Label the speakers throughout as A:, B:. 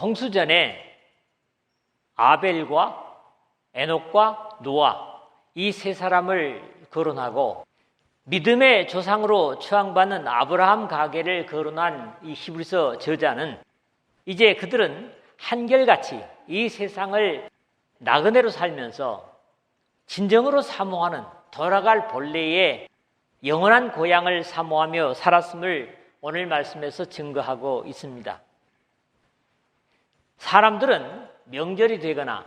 A: 홍수전에 아벨과 에녹과 노아 이 세 사람을 거론하고 믿음의 조상으로 추앙받는 아브라함 가계를 거론한 이 히브리서 저자는 이제 그들은 한결같이 이 세상을 나그네로 살면서 진정으로 사모하는 돌아갈 본래의 영원한 고향을 사모하며 살았음을 오늘 말씀에서 증거하고 있습니다. 사람들은 명절이 되거나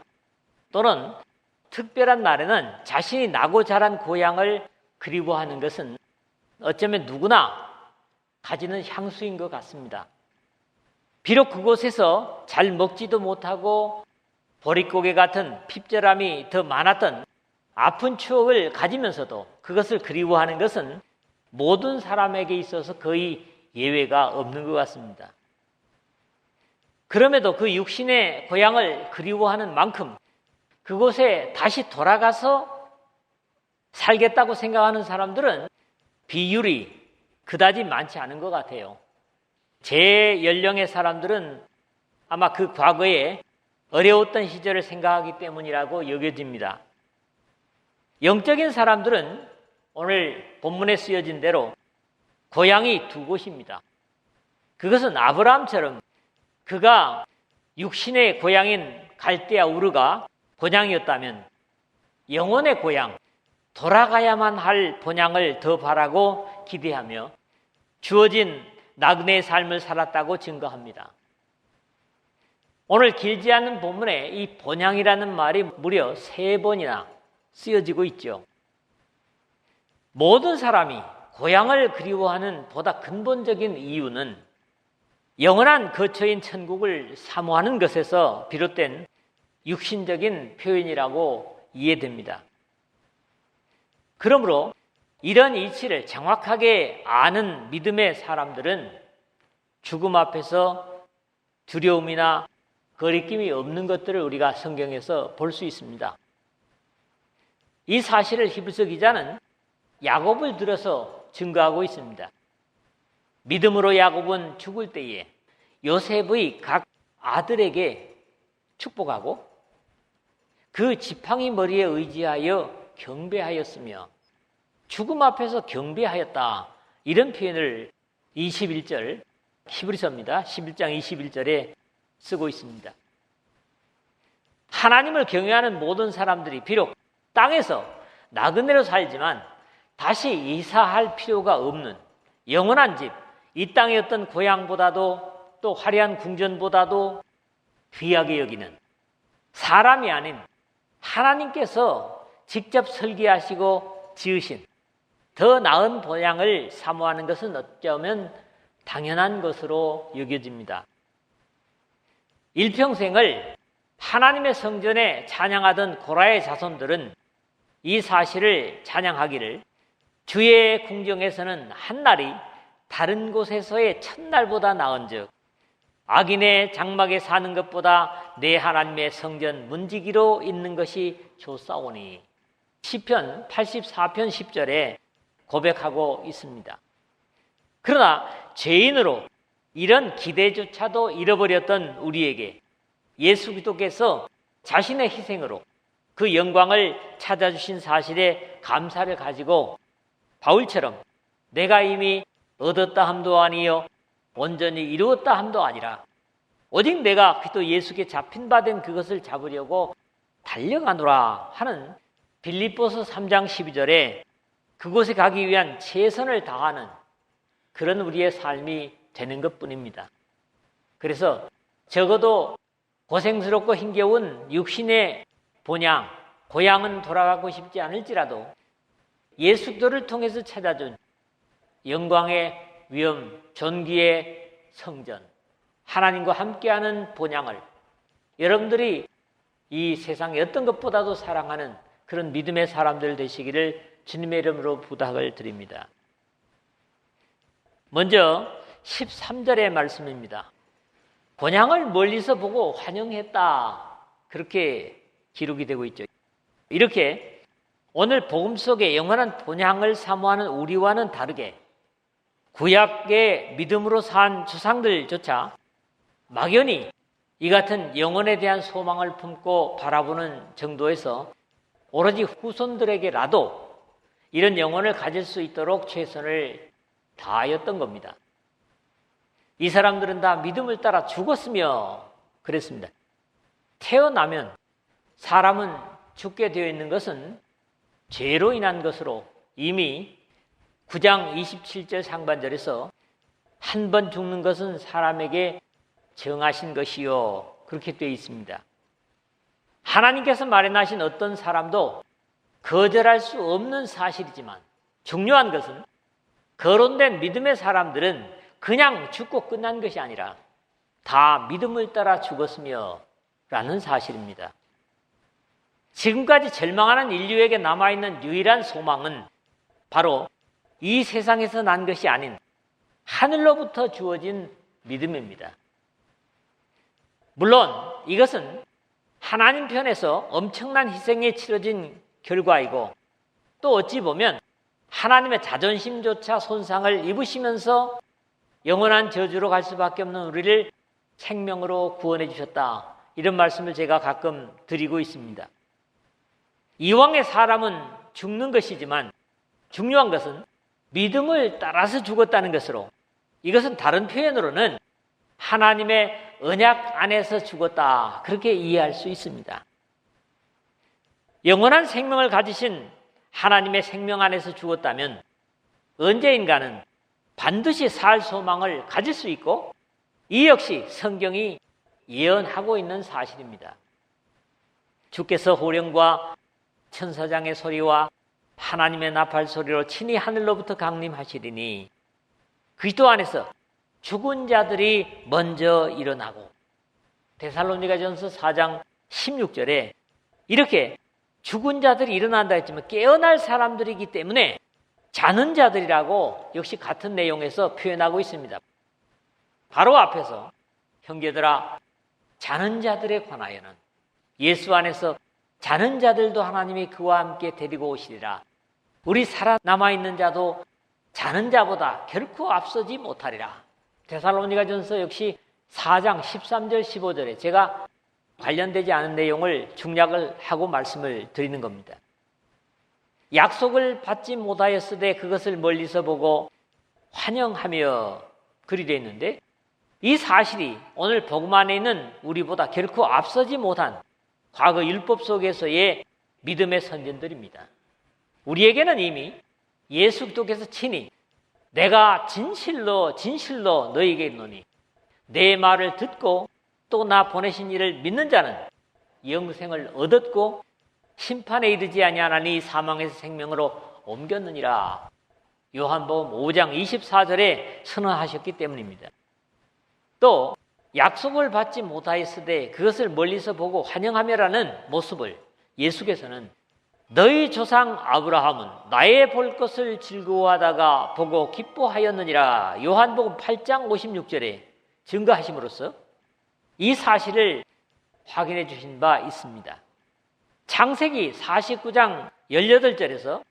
A: 또는 특별한 날에는 자신이 나고 자란 고향을 그리워하는 것은 어쩌면 누구나 가지는 향수인 것 같습니다. 비록 그곳에서 잘 먹지도 못하고 보릿고개 같은 핍절함이 더 많았던 아픈 추억을 가지면서도 그것을 그리워하는 것은 모든 사람에게 있어서 거의 예외가 없는 것 같습니다. 그럼에도 그 육신의 고향을 그리워하는 만큼 그곳에 다시 돌아가서 살겠다고 생각하는 사람들은 비율이 그다지 많지 않은 것 같아요. 제 연령의 사람들은 아마 그 과거에 어려웠던 시절을 생각하기 때문이라고 여겨집니다. 영적인 사람들은 오늘 본문에 쓰여진 대로 고향이 두 곳입니다. 그것은 아브라함처럼 그가 육신의 고향인 갈대아 우르가 본향이었다면 영혼의 고향, 돌아가야만 할 본향을 더 바라고 기대하며 주어진 나그네의 삶을 살았다고 증거합니다. 오늘 길지 않은 본문에 이 본향이라는 말이 무려 3번이나 쓰여지고 있죠. 모든 사람이 고향을 그리워하는 보다 근본적인 이유는 영원한 거처인 천국을 사모하는 것에서 비롯된 육신적인 표현이라고 이해됩니다. 그러므로 이런 이치를 정확하게 아는 믿음의 사람들은 죽음 앞에서 두려움이나 거리낌이 없는 것들을 우리가 성경에서 볼 수 있습니다. 이 사실을 히브리서 기자는 야곱을 들어서 증거하고 있습니다. 믿음으로 야곱은 죽을 때에 요셉의 각 아들에게 축복하고 그 지팡이 머리에 의지하여 경배하였으며 죽음 앞에서 경배하였다. 이런 표현을 21절 히브리서입니다. 11장 21절에 쓰고 있습니다. 하나님을 경외하는 모든 사람들이 비록 땅에서 나그네로 살지만 다시 이사할 필요가 없는 영원한 집, 이 땅의 어떤 고향보다도 또 화려한 궁전보다도 귀하게 여기는 사람이 아닌 하나님께서 직접 설계하시고 지으신 더 나은 본향을 사모하는 것은 어쩌면 당연한 것으로 여겨집니다. 일평생을 하나님의 성전에 찬양하던 고라의 자손들은 이 사실을 찬양하기를 주의 궁정에서는 한날이 다른 곳에서의 첫날보다 나은즉 악인의 장막에 사는 것보다 내 하나님의 성전 문지기로 있는 것이 좋사오니 시편 84편 10절에 고백하고 있습니다. 그러나 죄인으로 이런 기대조차도 잃어버렸던 우리에게 예수 그리스도께서 자신의 희생으로 그 영광을 찾아주신 사실에 감사를 가지고 바울처럼 내가 이미 얻었다 함도 아니요 온전히 이루었다 함도 아니라 오직 내가 그리스도 예수께 잡힌 바 된 그것을 잡으려고 달려가노라 하는 빌립보서 3장 12절에 그곳에 가기 위한 최선을 다하는 그런 우리의 삶이 되는 것뿐입니다. 그래서 적어도 고생스럽고 힘겨운 육신의 본향, 고향은 돌아가고 싶지 않을지라도 예수 그리스도를 통해서 찾아준 영광의 위엄, 존귀의 성전, 하나님과 함께하는 본향을 여러분들이 이 세상의 어떤 것보다도 사랑하는 그런 믿음의 사람들 되시기를 주님의 이름으로 부탁을 드립니다. 먼저 13절의 말씀입니다. 본향을 멀리서 보고 환영했다. 그렇게 기록이 되고 있죠. 이렇게 오늘 복음 속에 영원한 본향을 사모하는 우리와는 다르게 구약의 믿음으로 산 조상들조차 막연히 이 같은 영혼에 대한 소망을 품고 바라보는 정도에서 오로지 후손들에게라도 이런 영혼을 가질 수 있도록 최선을 다하였던 겁니다. 이 사람들은 다 믿음을 따라 죽었으며 그랬습니다. 태어나면 사람은 죽게 되어 있는 것은 죄로 인한 것으로 이미 9장 27절 상반절에서 한 번 죽는 것은 사람에게 정하신 것이요 그렇게 되어 있습니다. 하나님께서 마련하신 어떤 사람도 거절할 수 없는 사실이지만 중요한 것은 거론된 믿음의 사람들은 그냥 죽고 끝난 것이 아니라 다 믿음을 따라 죽었으며 라는 사실입니다. 지금까지 절망하는 인류에게 남아있는 유일한 소망은 바로 이 세상에서 난 것이 아닌 하늘로부터 주어진 믿음입니다. 물론 이것은 하나님 편에서 엄청난 희생에 치러진 결과이고 또 어찌 보면 하나님의 자존심조차 손상을 입으시면서 영원한 저주로 갈 수밖에 없는 우리를 생명으로 구원해 주셨다. 이런 말씀을 제가 가끔 드리고 있습니다. 이왕의 사람은 죽는 것이지만 중요한 것은 믿음을 따라서 죽었다는 것으로 이것은 다른 표현으로는 하나님의 언약 안에서 죽었다. 그렇게 이해할 수 있습니다. 영원한 생명을 가지신 하나님의 생명 안에서 죽었다면 언제인가는 반드시 살 소망을 가질 수 있고 이 역시 성경이 예언하고 있는 사실입니다. 주께서 호령과 천사장의 소리와 하나님의 나팔 소리로 친히 하늘로부터 강림하시리니 그리스도 안에서 죽은 자들이 먼저 일어나고 데살로니가전서 4장 16절에 이렇게 죽은 자들이 일어난다 했지만 깨어날 사람들이기 때문에 자는 자들이라고 역시 같은 내용에서 표현하고 있습니다. 바로 앞에서 형제들아 자는 자들에 관하여는 예수 안에서 자는 자들도 하나님이 그와 함께 데리고 오시리라. 우리 살아남아있는 자도 자는 자보다 결코 앞서지 못하리라. 데살로니가전서 역시 4장 13절 15절에 제가 관련되지 않은 내용을 중략을 하고 말씀을 드리는 겁니다. 약속을 받지 못하였으되 그것을 멀리서 보고 환영하며 그리 되어 있는데 이 사실이 오늘 복음 안에 있는 우리보다 결코 앞서지 못한 과거 율법 속에서의 믿음의 선진들입니다. 우리에게는 이미 예수 그리스도께서 친히 내가 진실로 너희에게 이르노니 내 말을 듣고 또 나 보내신 이를 믿는 자는 영생을 얻었고 심판에 이르지 아니하나니 사망에서 생명으로 옮겼느니라. 요한복음 5장 24절에 선언하셨기 때문입니다. 또 약속을 받지 못하였으되 그것을 멀리서 보고 환영하며라는 모습을 예수께서는 너희 조상 아브라함은 나의 볼 것을 즐거워하다가 보고 기뻐하였느니라. 요한복음 8장 56절에 증거하심으로써 이 사실을 확인해 주신 바 있습니다. 창세기 49장 18절에서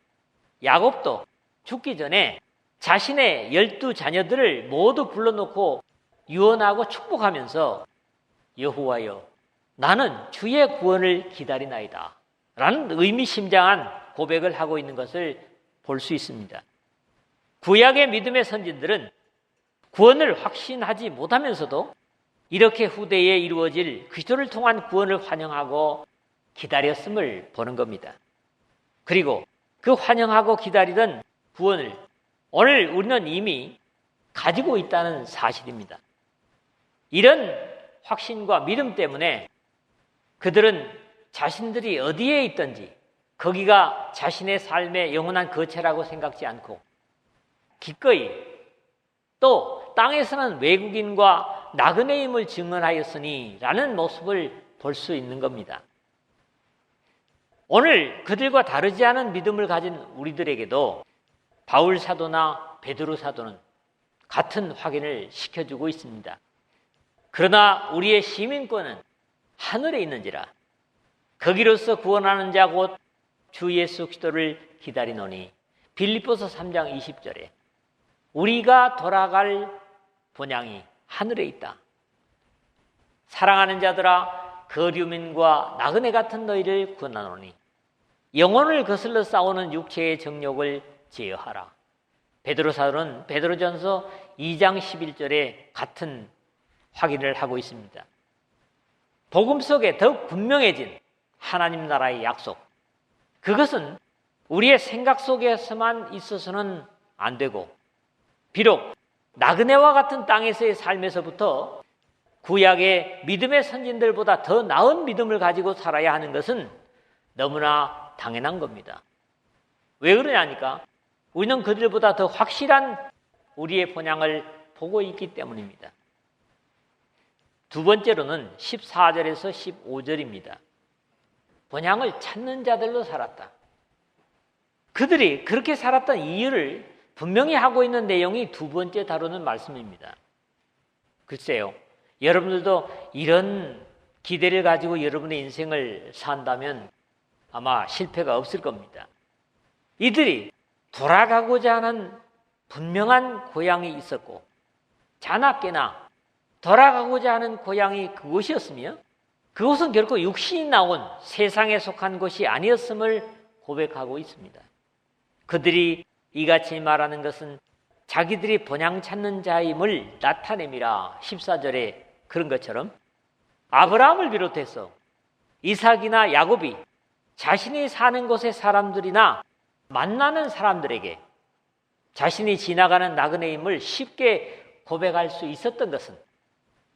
A: 야곱도 죽기 전에 자신의 12자녀들을 모두 불러놓고 유언하고 축복하면서 여호와여 나는 주의 구원을 기다리나이다 라는 의미심장한 고백을 하고 있는 것을 볼 수 있습니다. 구약의 믿음의 선진들은 구원을 확신하지 못하면서도 이렇게 후대에 이루어질 그리스도를 통한 구원을 환영하고 기다렸음을 보는 겁니다. 그리고 그 환영하고 기다리던 구원을 오늘 우리는 이미 가지고 있다는 사실입니다. 이런 확신과 믿음 때문에 그들은 자신들이 어디에 있든지 거기가 자신의 삶의 영원한 거처라고 생각지 않고 기꺼이 또 땅에서는 외국인과 나그네임을 증언하였으니 라는 모습을 볼 수 있는 겁니다. 오늘 그들과 다르지 않은 믿음을 가진 우리들에게도 바울 사도나 베드로 사도는 같은 확인을 시켜주고 있습니다. 그러나 우리의 시민권은 하늘에 있는지라 거기로서 구원하는 자 곧 주 예수 그리스도를 기다리노니 빌립보서 3장 20절에 우리가 돌아갈 본향이 하늘에 있다. 사랑하는 자들아 거류민과 나그네 같은 너희를 권하노니 영혼을 거슬러 싸우는 육체의 정욕을 제어하라. 베드로 사도는 베드로전서 2장 11절에 같은 확인을 하고 있습니다. 복음 속에 더욱 분명해진 하나님 나라의 약속, 그것은 우리의 생각 속에서만 있어서는 안 되고, 비록 나그네와 같은 땅에서의 삶에서부터 구약의 믿음의 선진들보다 더 나은 믿음을 가지고 살아야 하는 것은 너무나 당연한 겁니다. 왜 그러냐니까 우리는 그들보다 더 확실한 우리의 본향을 보고 있기 때문입니다. 두 번째로는 14절에서 15절입니다. 본향을 찾는 자들로 살았다. 그들이 그렇게 살았던 이유를 분명히 하고 있는 내용이 두 번째 다루는 말씀입니다. 글쎄요, 여러분들도 이런 기대를 가지고 여러분의 인생을 산다면 아마 실패가 없을 겁니다. 이들이 돌아가고자 하는 분명한 고향이 있었고, 자나깨나 돌아가고자 하는 고향이 그곳이었으며, 그곳은 결코 육신이 나온 세상에 속한 곳이 아니었음을 고백하고 있습니다. 그들이 이같이 말하는 것은 자기들이 본향 찾는 자임을 나타냄이라. 14절에 그런 것처럼 아브라함을 비롯해서 이삭이나 야곱이 자신이 사는 곳의 사람들이나 만나는 사람들에게 자신이 지나가는 나그네임을 쉽게 고백할 수 있었던 것은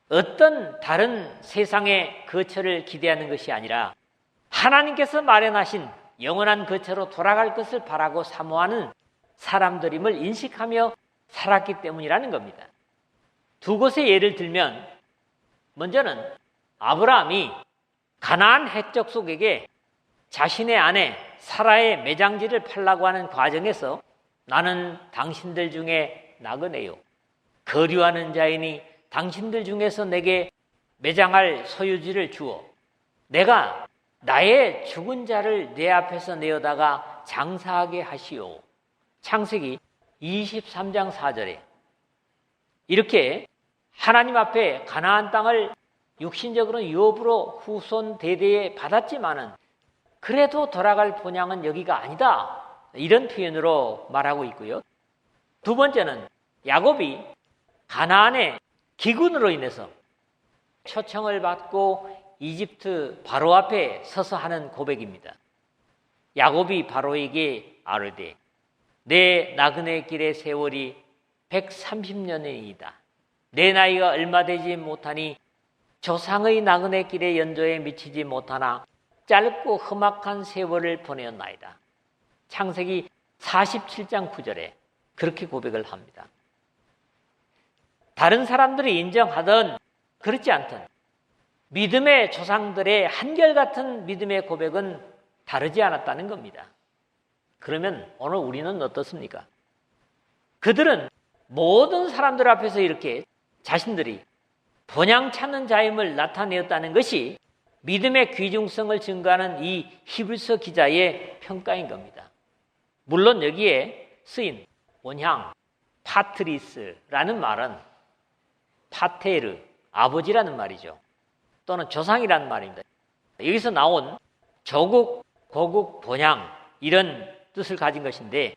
A: 어떤 다른 세상의 거처를 기대하는 것이 아니라 하나님께서 마련하신 영원한 거처로 돌아갈 것을 바라고 사모하는 사람들임을 인식하며 살았기 때문이라는 겁니다. 두 곳의 예를 들면, 먼저는 아브라함이 가나안 해족속에게 자신의 아내 사라의 매장지를 팔라고 하는 과정에서 나는 당신들 중에 나그네요, 거류하는 자이니 당신들 중에서 내게 매장할 소유지를 주어 내가 나의 죽은 자를 내 앞에서 내어다가 장사하게 하시오. 창세기 23장 4절에 이렇게 하나님 앞에 가나안 땅을 육신적으로는 유업으로 후손 대대에 받았지만은 그래도 돌아갈 본향은 여기가 아니다, 이런 표현으로 말하고 있고요. 두 번째는 야곱이 가나안의 기근으로 인해서 초청을 받고 이집트 바로 앞에 서서 하는 고백입니다. 야곱이 바로에게 아뢰되 내 나그네 길의 세월이 130년이다. 내 나이가 얼마 되지 못하니 조상의 나그네 길의 연조에 미치지 못하나 짧고 험악한 세월을 보내었나이다. 창세기 47장 9절에 그렇게 고백을 합니다. 다른 사람들이 인정하던 그렇지 않던 믿음의 조상들의 한결같은 믿음의 고백은 다르지 않았다는 겁니다. 그러면 오늘 우리는 어떻습니까? 그들은 모든 사람들 앞에서 이렇게 자신들이 본향 찾는 자임을 나타내었다는 것이 믿음의 귀중성을 증거하는 이 히브리서 기자의 평가인 겁니다. 물론 여기에 쓰인 본향, 파트리스라는 말은 파테르, 아버지라는 말이죠. 또는 조상이라는 말입니다. 여기서 나온 조국, 고국, 본향 이런 뜻을 가진 것인데,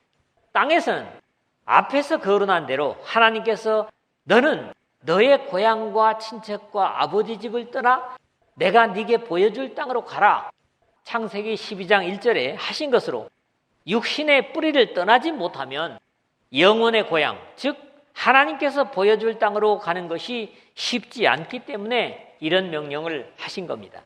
A: 땅에서는 앞에서 거론한 대로 하나님께서 너는 너의 고향과 친척과 아버지 집을 떠나 내가 네게 보여줄 땅으로 가라, 창세기 12장 1절에 하신 것으로 육신의 뿌리를 떠나지 못하면 영혼의 고향, 즉 하나님께서 보여줄 땅으로 가는 것이 쉽지 않기 때문에 이런 명령을 하신 겁니다.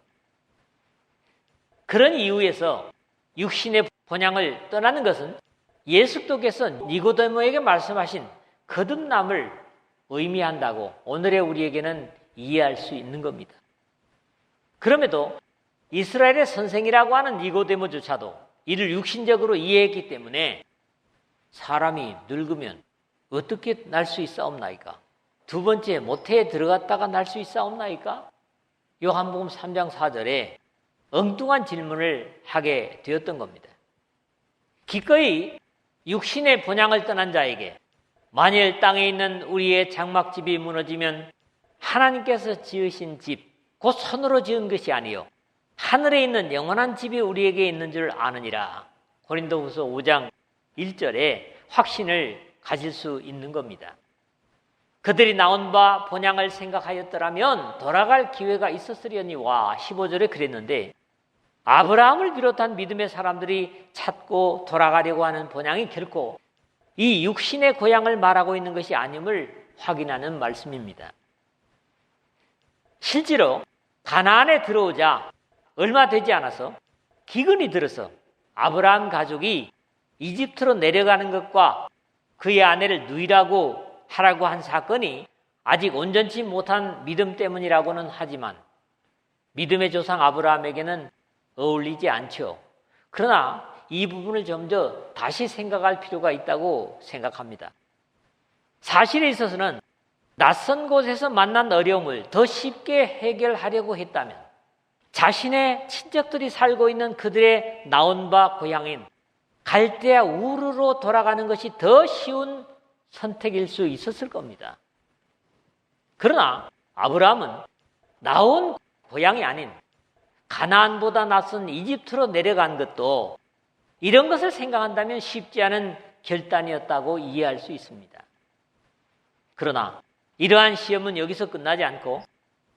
A: 그런 이유에서 육신의 본향을 떠나는 것은 예수께서 니고데모에게 말씀하신 거듭남을 의미한다고 오늘의 우리에게는 이해할 수 있는 겁니다. 그럼에도 이스라엘의 선생이라고 하는 니고데모조차도 이를 육신적으로 이해했기 때문에 사람이 늙으면 어떻게 날 수 있사옵나이까? 두 번째 모태에 들어갔다가 날 수 있사옵나이까? 요한복음 3장 4절에 엉뚱한 질문을 하게 되었던 겁니다. 기꺼이 육신의 본향을 떠난 자에게 만일 땅에 있는 우리의 장막집이 무너지면 하나님께서 지으신 집, 곧 손으로 지은 것이 아니요 하늘에 있는 영원한 집이 우리에게 있는 줄 아느니라. 고린도후서 5장 1절에 확신을 가질 수 있는 겁니다. 그들이 나온 바 본향을 생각하였더라면 돌아갈 기회가 있었으려니와 15절에 그랬는데 아브라함을 비롯한 믿음의 사람들이 찾고 돌아가려고 하는 본향이 결코 이 육신의 고향을 말하고 있는 것이 아님을 확인하는 말씀입니다. 실제로 가나안에 들어오자 얼마 되지 않아서 기근이 들어서 아브라함 가족이 이집트로 내려가는 것과 그의 아내를 누이라고 하라고 한 사건이 아직 온전치 못한 믿음 때문이라고는 하지만 믿음의 조상 아브라함에게는 어울리지 않죠. 그러나 이 부분을 좀 더 다시 생각할 필요가 있다고 생각합니다. 사실에 있어서는 낯선 곳에서 만난 어려움을 더 쉽게 해결하려고 했다면 자신의 친척들이 살고 있는 그들의 나온 바 고향인 갈대아 우르로 돌아가는 것이 더 쉬운 선택일 수 있었을 겁니다. 그러나 아브라함은 나온 고향이 아닌 가나안보다 낯선 이집트로 내려간 것도 이런 것을 생각한다면 쉽지 않은 결단이었다고 이해할 수 있습니다. 그러나 이러한 시험은 여기서 끝나지 않고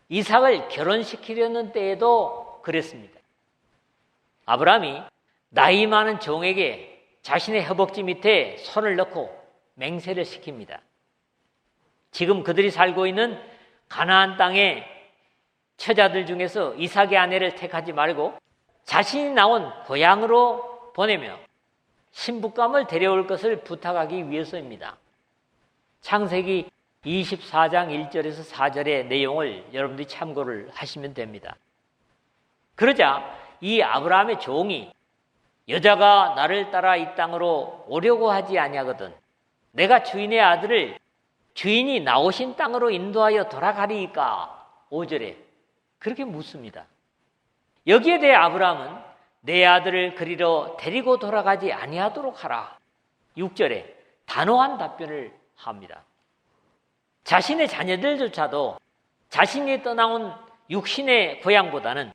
A: 이삭을 결혼시키려는 때에도 그랬습니다. 아브라함이 나이 많은 종에게 자신의 허벅지 밑에 손을 넣고 맹세를 시킵니다. 지금 그들이 살고 있는 가나안 땅의 처자들 중에서 이삭의 아내를 택하지 말고 자신이 나온 고향으로 보내며 신부감을 데려올 것을 부탁하기 위해서입니다. 창세기 24장 1절에서 4절의 내용을 여러분들이 참고를 하시면 됩니다. 그러자 이 아브라함의 종이 여자가 나를 따라 이 땅으로 오려고 하지 아니하거든 내가 주인의 아들을 주인이 나오신 땅으로 인도하여 돌아가리이까? 5절에 그렇게 묻습니다. 여기에 대해 아브라함은 내 아들을 그리로 데리고 돌아가지 아니하도록 하라. 6절에 단호한 답변을 합니다. 자신의 자녀들조차도 자신이 떠나온 육신의 고향보다는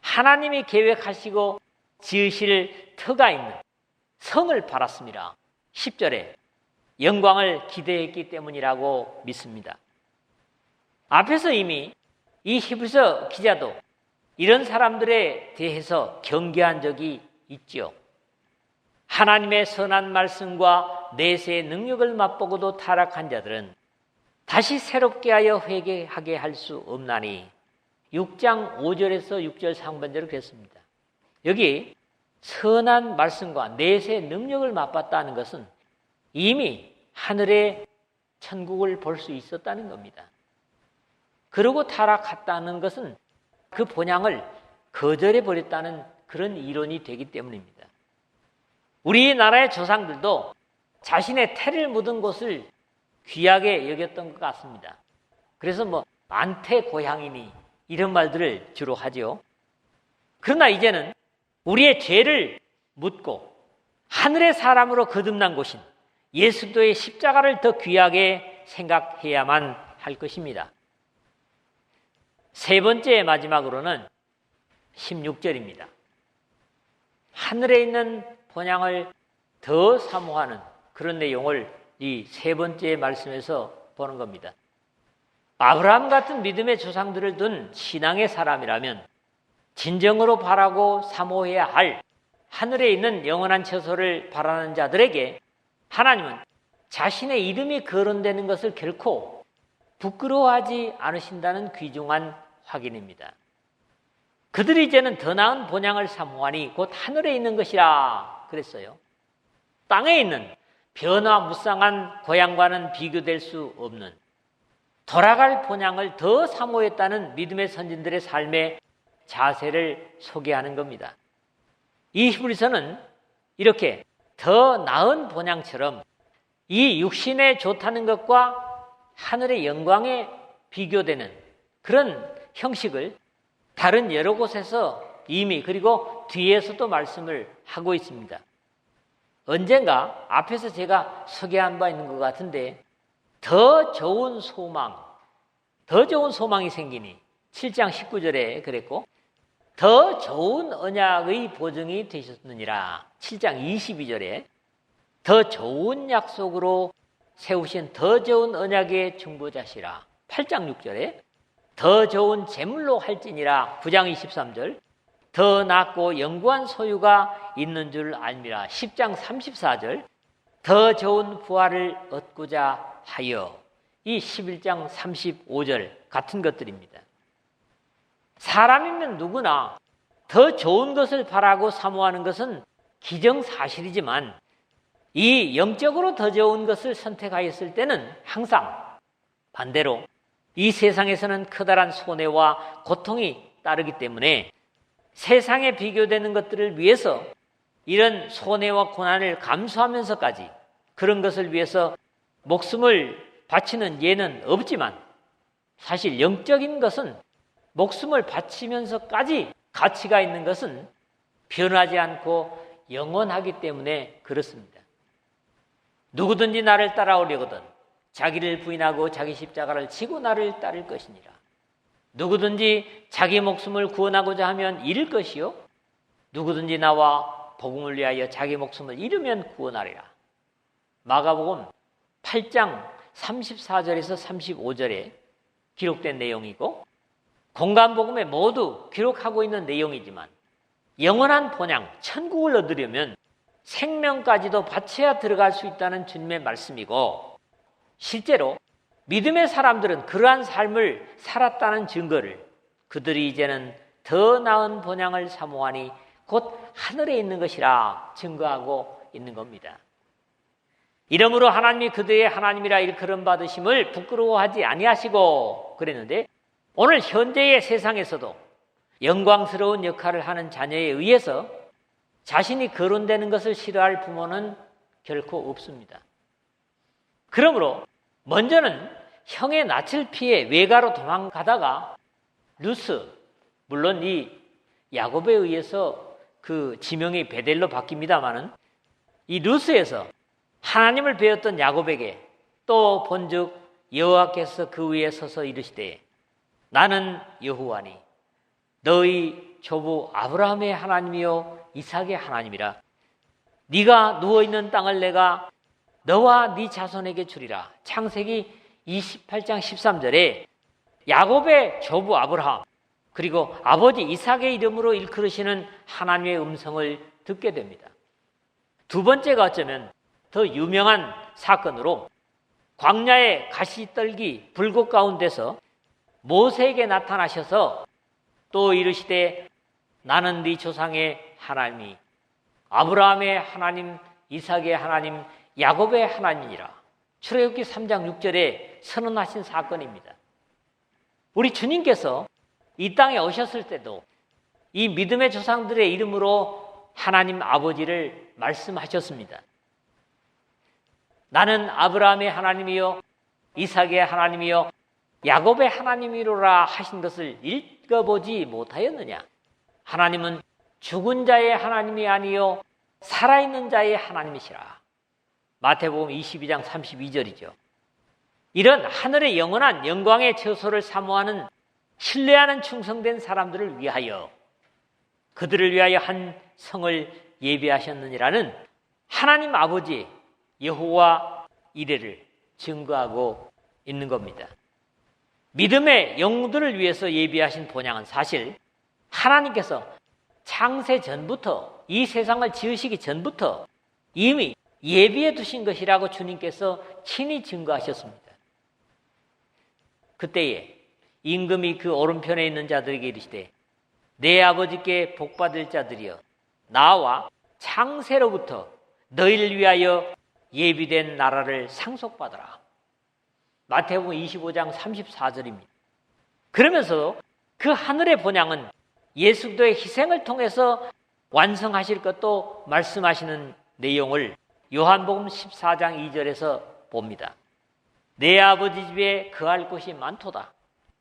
A: 하나님이 계획하시고 지으실 터가 있는 성을 바랐습니다. 10절에 영광을 기대했기 때문이라고 믿습니다. 앞에서 이미 이 히브리서 기자도 이런 사람들에 대해서 경계한 적이 있지요. 하나님의 선한 말씀과 내세의 능력을 맛보고도 타락한 자들은 다시 새롭게 하여 회개하게 할 수 없나니 6장 5절에서 6절 상반절을 그랬습니다. 여기 선한 말씀과 내세의 능력을 맛봤다는 것은 이미 하늘의 천국을 볼 수 있었다는 겁니다. 그러고 타락했다는 것은 그 본향을 거절해 버렸다는 그런 이론이 되기 때문입니다. 우리나라의 조상들도 자신의 태를 묻은 곳을 귀하게 여겼던 것 같습니다. 그래서 안태 고향이니 이런 말들을 주로 하죠. 그러나 이제는 우리의 죄를 묻고 하늘의 사람으로 거듭난 곳인 예수도의 십자가를 더 귀하게 생각해야만 할 것입니다. 세 번째 마지막으로는 16절입니다. 하늘에 있는 본향을 더 사모하는 그런 내용을 이 세 번째 말씀에서 보는 겁니다. 아브라함 같은 믿음의 조상들을 둔 신앙의 사람이라면 진정으로 바라고 사모해야 할 하늘에 있는 영원한 처소를 바라는 자들에게 하나님은 자신의 이름이 거론되는 것을 결코 부끄러워하지 않으신다는 귀중한 확인입니다. 그들이 이제는 더 나은 본향을 사모하니 곧 하늘에 있는 것이라 그랬어요. 땅에 있는 변화무쌍한 고향과는 비교될 수 없는 돌아갈 본향을 더 사모했다는 믿음의 선진들의 삶의 자세를 소개하는 겁니다. 이 히브리서는 이렇게 더 나은 본향처럼 이 육신에 좋다는 것과 하늘의 영광에 비교되는 그런 형식을 다른 여러 곳에서 이미 그리고 뒤에서도 말씀을 하고 있습니다. 언젠가 앞에서 제가 소개한 바 있는 것 같은데 더 좋은 소망이 생기니 7장 19절에 그랬고 더 좋은 언약의 보증이 되셨느니라. 7장 22절에 더 좋은 약속으로 세우신 더 좋은 언약의 중보자시라. 8장 6절에 더 좋은 제물로 할지니라. 9장 23절 더 낫고 영구한 소유가 있는 줄 알미라. 10장 34절 더 좋은 부활을 얻고자 하여. 이 11장 35절 같은 것들입니다. 사람이면 누구나 더 좋은 것을 바라고 사모하는 것은 기정사실이지만 이 영적으로 더 좋은 것을 선택하였을 때는 항상 반대로 이 세상에서는 커다란 손해와 고통이 따르기 때문에 세상에 비교되는 것들을 위해서 이런 손해와 고난을 감수하면서까지 그런 것을 위해서 목숨을 바치는 예는 없지만 사실 영적인 것은 목숨을 바치면서까지 가치가 있는 것은 변하지 않고 영원하기 때문에 그렇습니다. 누구든지 나를 따라오려거든 자기를 부인하고 자기 십자가를 지고 나를 따를 것이니라. 누구든지 자기 목숨을 구원하고자 하면 잃을 것이요 누구든지 나와 복음을 위하여 자기 목숨을 잃으면 구원하리라. 마가복음 8장 34절에서 35절에 기록된 내용이고 공간복음에 모두 기록하고 있는 내용이지만 영원한 본향, 천국을 얻으려면 생명까지도 바쳐야 들어갈 수 있다는 주님의 말씀이고 실제로 믿음의 사람들은 그러한 삶을 살았다는 증거를 그들이 이제는 더 나은 본향을 사모하니 곧 하늘에 있는 것이라 증거하고 있는 겁니다. 이러므로 하나님이 그들의 하나님이라 일컬음 받으심을 부끄러워하지 아니하시고 그랬는데 오늘 현재의 세상에서도 영광스러운 역할을 하는 자녀에 의해서 자신이 거론되는 것을 싫어할 부모는 결코 없습니다. 그러므로 먼저는 형의 낯을 피해 외가로 도망가다가 루스, 물론 이 야곱에 의해서 그 지명이 베델로 바뀝니다마는 이 루스에서 하나님을 배웠던 야곱에게 또 본즉 여호와께서 그 위에 서서 이르시되 나는 여호와니 너희 조부 아브라함의 하나님이요 이삭의 하나님이라. 네가 누워있는 땅을 내가 너와 네 자손에게 주리라. 창세기 28장 13절에 야곱의 조부 아브라함 그리고 아버지 이삭의 이름으로 일컬으시는 하나님의 음성을 듣게 됩니다. 두 번째가 어쩌면 더 유명한 사건으로 광야의 가시떨기 불꽃 가운데서 모세에게 나타나셔서 또 이르시되 나는 네 조상의 하나님이 아브라함의 하나님, 이삭의 하나님, 야곱의 하나님이라. 출애굽기 3장 6절에 선언하신 사건입니다. 우리 주님께서 이 땅에 오셨을 때도 이 믿음의 조상들의 이름으로 하나님 아버지를 말씀하셨습니다. 나는 아브라함의 하나님이요 이삭의 하나님이요 야곱의 하나님이로라 하신 것을 읽어보지 못하였느냐? 하나님은 죽은 자의 하나님이 아니요 살아있는 자의 하나님이시라. 마태복음 22장 32절이죠. 이런 하늘의 영원한 영광의 처소를 사모하는 신뢰하는 충성된 사람들을 위하여 그들을 위하여 한 성을 예비하셨느니라는 하나님 아버지 여호와 이레를 증거하고 있는 겁니다. 믿음의 영웅들을 위해서 예비하신 본향은 사실 하나님께서 창세 전부터 이 세상을 지으시기 전부터 이미 예비해 두신 것이라고 주님께서 친히 증거하셨습니다. 그때에 임금이 그 오른편에 있는 자들에게 이르시되 내 아버지께 복받을 자들이여 나와 창세로부터 너희를 위하여 예비된 나라를 상속받으라. 마태복음 25장 34절입니다. 그러면서도 그 하늘의 본향은 예수 그리스도의 희생을 통해서 완성하실 것도 말씀하시는 내용을 요한복음 14장 2절에서 봅니다. 내 아버지 집에 거할 곳이 많도다.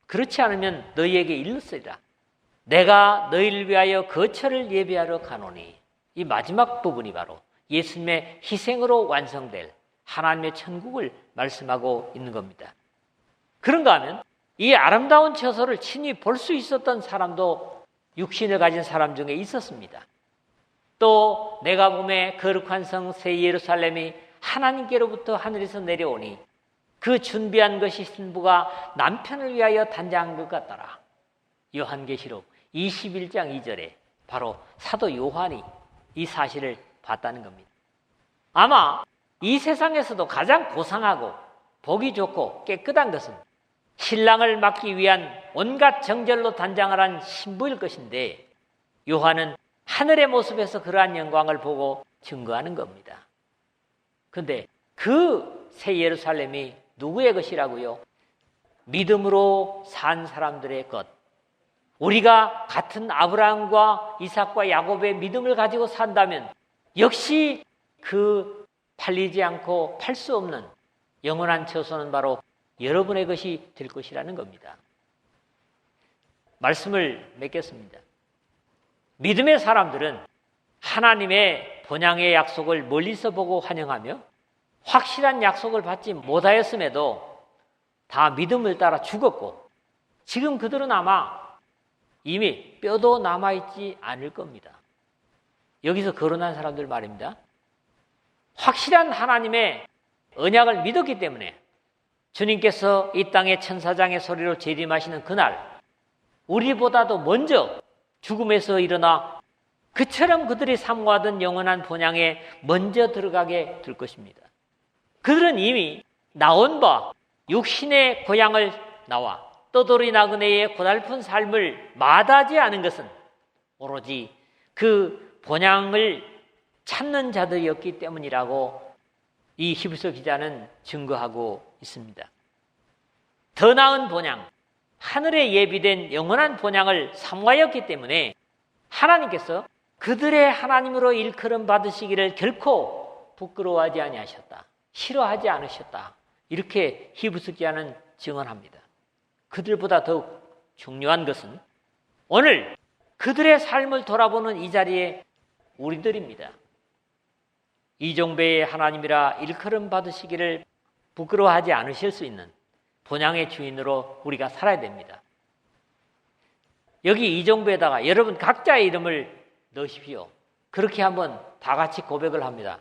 A: 그렇지 않으면 너희에게 일렀으리라. 내가 너희를 위하여 거처를 예비하러 가노니. 이 마지막 부분이 바로 예수님의 희생으로 완성될 하나님의 천국을 말씀하고 있는 겁니다. 그런가 하면 이 아름다운 처소를 친히 볼 수 있었던 사람도 육신을 가진 사람 중에 있었습니다. 또 내가 봄에 거룩한 성 새 예루살렘이 하나님께로부터 하늘에서 내려오니 그 준비한 것이 신부가 남편을 위하여 단장한 것 같더라. 요한계시록 21장 2절에 바로 사도 요한이 이 사실을 봤다는 겁니다. 아마 이 세상에서도 가장 고상하고 보기 좋고 깨끗한 것은 신랑을 맞기 위한 온갖 정절로 단장을 한 신부일 것인데 요한은 하늘의 모습에서 그러한 영광을 보고 증거하는 겁니다. 그런데 그 새 예루살렘이 누구의 것이라고요? 믿음으로 산 사람들의 것. 우리가 같은 아브라함과 이삭과 야곱의 믿음을 가지고 산다면 역시 그 팔리지 않고 팔 수 없는 영원한 처소는 바로 여러분의 것이 될 것이라는 겁니다. 말씀을 맺겠습니다. 믿음의 사람들은 하나님의 본향의 약속을 멀리서 보고 환영하며 확실한 약속을 받지 못하였음에도 다 믿음을 따라 죽었고 지금 그들은 아마 이미 뼈도 남아있지 않을 겁니다. 여기서 거론한 사람들 말입니다. 확실한 하나님의 언약을 믿었기 때문에 주님께서 이 땅의 천사장의 소리로 재림하시는 그날 우리보다도 먼저 죽음에서 일어나 그처럼 그들이 사모하던 영원한 본향에 먼저 들어가게 될 것입니다. 그들은 이미 나온 바 육신의 고향을 나와 떠돌이 나그네의 고달픈 삶을 마다하지 않은 것은 오로지 그 본향을 찾는 자들이었기 때문이라고 이 히브리서 기자는 증거하고 있습니다. 더 나은 본향, 하늘에 예비된 영원한 본향을 사모하였기 때문에 하나님께서 그들의 하나님으로 일컬음 받으시기를 결코 부끄러워하지 아니하셨다. 싫어하지 않으셨다. 이렇게 히브리서 기자는 증언합니다. 그들보다 더욱 중요한 것은 오늘 그들의 삶을 돌아보는 이 자리에 우리들입니다. 이종배의 하나님이라 일컬음 받으시기를 부끄러워하지 않으실 수 있는 본향의 주인으로 우리가 살아야 됩니다. 여기 이종배에다가 여러분 각자의 이름을 넣으십시오. 그렇게 한번 다 같이 고백을 합니다.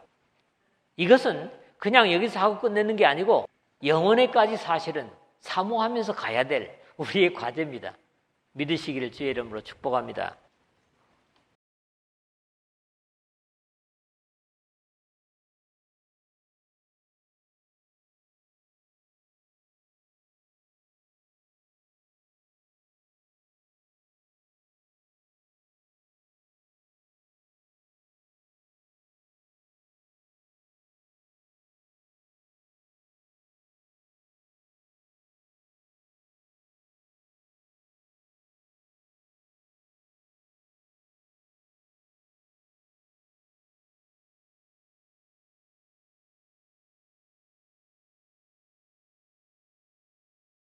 A: 이것은 그냥 여기서 하고 끝내는 게 아니고 영원에까지 사실은 사모하면서 가야 될 우리의 과제입니다. 믿으시기를 주의 이름으로 축복합니다.